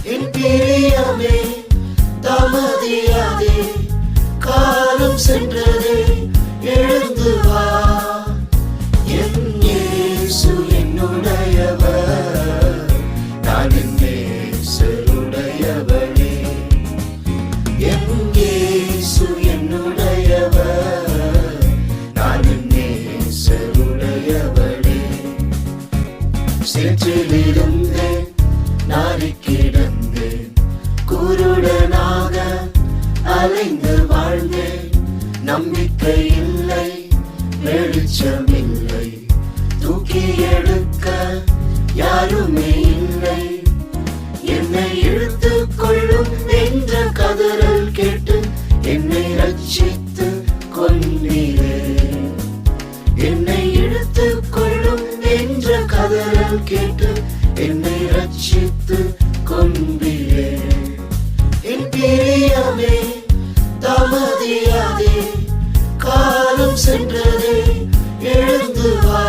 என் பிரியமே தாமதியாதே, காலம் சென்றதே எழுந்து வா. என் இயேசு என்னுடையவர், நான் என் நேசருடையவனே. என் இயேசு என்னுடையவர், நான் என் நேசருடையவனே. சேற்றிலிருந்தேன் நாறிக் கிடந்தேன், குருடனாக அலைந்து வாழ்ந்தேன். நம்பிக்கை இல்லை, வெளிச்சமில்லை, தூக்கி எடுக்க யாருமே இல்லை. என்னை இழுத்துக் கொள்ளும் என்ற கதறல் கேட்டு என்னை ரட்சித்து கொண்டீரே. என்னை இழுத்துக் கொள்ளும் என்ற கதறல் கேட்டு என்னை ரட்சித்து கொண்டீரே. என் பிரியமே தாமதியாதே, காலம் சென்றதே எழுந்து வா.